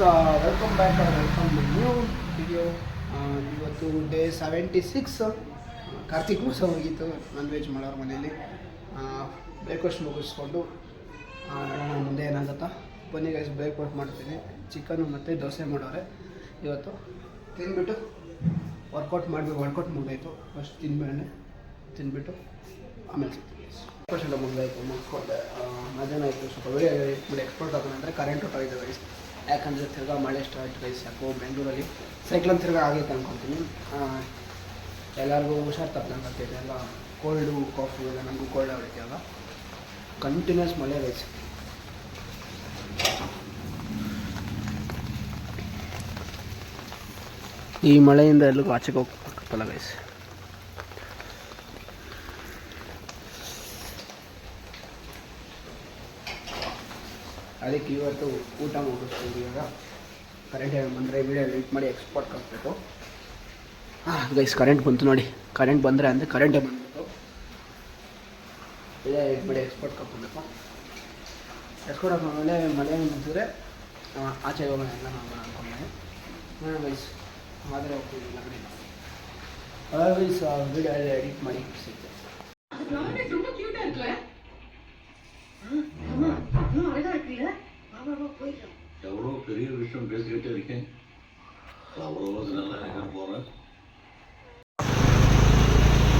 Welcome back welcome new video. ಇವತ್ತು day 76. Karthik ಮಾಸ ಹೋಗಿತ್ತು ನಾನ್ ವೆಜ್ ಮಾಡೋರ ಮನೇಲಿ. ಬ್ರೇಕ್ಫಾಸ್ಟ್ ಮುಗಿಸ್ಕೊಂಡು ಮುಂದೆ ಏನಾಗುತ್ತಾ ಬನ್ನಿ ಗೈಸ್, ಬ್ರೇಕ್ಫಾಸ್ಟ್ ಮಾಡ್ತೀನಿ. ಚಿಕನು ಮತ್ತು ದೋಸೆ ಮಾಡೋರೆ ಇವತ್ತು. ತಿಂದ್ಬಿಟ್ಟು ವರ್ಕೌಟ್ ಮುಗಿದಾಯಿತು. ಫಸ್ಟ್ ತಿಂದ್ಬಿಟ್ಟು ಆಮೇಲೆ ಸಿಗ್ತೀನಿ. ಬ್ರೇಕ್ಫಾಸ್ಟ್ ಎಲ್ಲ ಮುಗಿಸ್ಕೊಂಡೆ. ಮಧ್ಯಾಹ್ನ ಆಯಿತು. ಸ್ವಲ್ಪ ವಿಡಿಯೋ ಎಡಿಟ್ ಎಕ್ಸ್ಪೋರ್ಟ್ ಆಗೋಣ ಅಂದರೆ ಕರೆಂಟ್ ಹೊಟ್ಟೋಗಿದೆ ಗೈಸ್. ಯಾಕಂದರೆ ತಿರ್ಗಾ ಮಳೆ ಸ್ಟಾರ್ಟ್ ಗೈಸ್. ಯಾಕೋ ಬೆಂಗಳೂರಲ್ಲಿ ಸೈಕ್ಲೋನ್ ತಿರ್ಗಾ ಆಗೈತೆ ಅಂದ್ಕೊತೀನಿ. ಎಲ್ಲರಿಗೂ ಹುಷಾರು ತಪ್ಪಂಗೆ ಎಲ್ಲ ಕೋಲ್ಡು ಕಾಫು ಎಲ್ಲ ನನಗೂ ಕೋಲ್ಡ್ ಆಗೈತೆ. ಅಲ್ಲ ಕಂಟಿನ್ಯೂಸ್ ಮಳೆ ಗೈಸ್. ಈ ಮಳೆಯಿಂದ ಎಲ್ಲಿಗೂ ಆಚೆಗೆ ಹೋಗ್ಬೇಕಲ್ಲ ಗೈಸ್. ಅದಕ್ಕೆ ಇವತ್ತು ಊಟ ಮುಗಿಸ್ತೀವಿ. ಇವಾಗ ಕರೆಂಟ್ ಬಂದರೆ ವಿಡಿಯೋ ಎಡಿಟ್ ಮಾಡಿ ಎಕ್ಸ್ಪೋರ್ಟ್ ಹಾಕಬೇಕು. ಗೈಸ್ ಕರೆಂಟ್ ಬಂತು ನೋಡಿ. ಕರೆಂಟ್ ಬಂದರೆ ಅಂದರೆ ಕರೆಂಟೇ ಬಂದ್ಬಿಟ್ಟು ವಿಡಿಯೋ ಎಡಿಟ್ ಮಾಡಿ ಎಕ್ಸ್ಪೋರ್ಟ್ ಹಾಕಬೇಕು. ಎಕ್ಸ್ಪೋರ್ಟ್ ಹಾಕೊಂಡ್ಮೇಲೆ ಮಳೆ ನಿಂತಿದ್ರೆ ಆಚೆ ಹೋಗೋಣ ಎಲ್ಲ ನಾವು ಅಂದ್ಕೊಂಡೆ. ಗೈಸ್ ಆದರೆ ಹೋಗ್ತೀವಿ ಇಲ್ಲ ಕಡೆ. ಗೈಸ್ ವಿಡಿಯೋ ಎಡಿಟ್ ಮಾಡಿ ಸಿಗ್ತದೆ. எவ்வளோ பெரிய விஷயம் பேசிக்கிட்டே இருக்கேன். அவ்வளோ நல்லா எனக்கு போகிறேன்.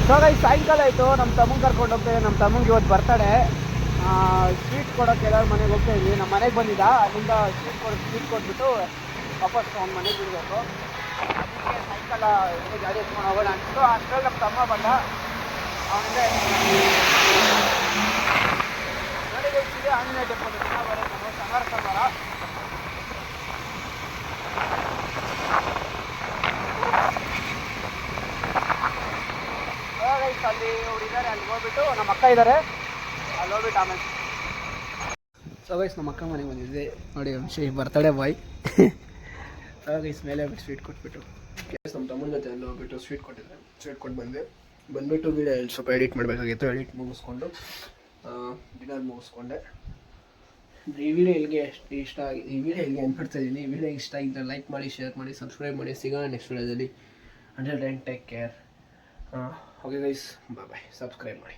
ಸೊ ಗೈಸ್ ಸಾಯಂಕಾಲ ಆಯಿತು. ನಮ್ಮ ತಮ್ಮಂಗೆ ಕರ್ಕೊಂಡು ಹೋಗ್ತೇವೆ. ನಮ್ಮ ತಮ್ಮಂಗೆ ಇವತ್ತು ಬರ್ತಡೆ. ಸ್ವೀಟ್ ಕೊಡೋಕ್ಕೆ ಎಲ್ಲರೂ ಮನೆಗೆ ಹೋಗ್ತಾ ಇದ್ವಿ. ನಮ್ಮ ಮನೆಗೆ ಬಂದಿದ್ದ. ಅಲ್ಲಿಂದ ಸ್ವೀಟ್ ಕೊಟ್ಬಿಟ್ಟು ವಾಪಸ್ ಅವ್ನ ಮನೆಗೆ ಬಿಡಬೇಕು. ಅದಕ್ಕೆ ಸಾಯಂಕಾಲ ಗಾಡಿ ಎತ್ಕೊಂಡು ಹೋಗೋಣ ಅನಿಸ್ತು. ಅಷ್ಟರಲ್ಲಿ ನಮ್ಮ ತಮ್ಮ ಬಂದ. ಅವನಿಂದ ನೋಡಿ ಗೈಸ್, ಇದೆ ಆಂಜನೇಯ ಟೆಂಪಲ್. ಸಂಗಾರ ಗೈಸ್ ಅಲ್ಲಿ ಅವ್ರು ಇದ್ದಾರೆ. ಅಲ್ಲಿ ಹೋಗ್ಬಿಟ್ಟು ನಮ್ಮ ಅಕ್ಕ ಇದ್ದಾರೆ. ಅಲ್ಲಿ ಹೋಗ್ಬಿಟ್ಟು ಆಮೇಲೆ ಸೊ ಗೈಸ್ ನಮ್ಮ ಅಕ್ಕ ಮನೆಗೆ ಬಂದಿದ್ದೆ ನೋಡಿ. Birthday boy. ಗೈಸ್ ಮೇಲೆ ಸ್ವೀಟ್ ಕೊಟ್ಬಿಟ್ಟು ನಮ್ಮ ತಮ್ಮನ ಜೊತೆ ಅಲ್ಲಿ ಹೋಗ್ಬಿಟ್ಟು ಸ್ವೀಟ್ ಕೊಟ್ಟಿದ್ದೆ. ಸ್ವೀಟ್ ಕೊಟ್ಟು ಬಂದುಬಿಟ್ಟು ವಿಡಿಯೋ ಸ್ವಲ್ಪ ಎಡಿಟ್ ಮಾಡಬೇಕಾಗಿತ್ತು. ಎಡಿಟ್ ಮುಗಿಸ್ಕೊಂಡು ಡಿನ್ನರ್ ಮುಗಿಸ್ಕೊಂಡೆ. ಈ ವಿಡಿಯೋ ಎಲ್ಲಿಗೆ ಇಷ್ಟ ಆಗಿ ಈ ವಿಡಿಯೋ ಎಲ್ಲಿಗೆ ಅನ್ಕೊಡ್ತಾ ಇದ್ದೀನಿ. ಈ ವಿಡಿಯೋ ಇಷ್ಟ ಆಗಿದ್ದರೆ ಲೈಕ್ ಮಾಡಿ, ಶೇರ್ ಮಾಡಿ, ಸಬ್ಸ್ಕ್ರೈಬ್ ಮಾಡಿ. ಸಿಗೋಣ ನೆಕ್ಸ್ಟ್ ವಿಡಿಯೋದಲ್ಲಿ. Until then take care. Okay guys, bye. Subscribe ಮಾಡಿ.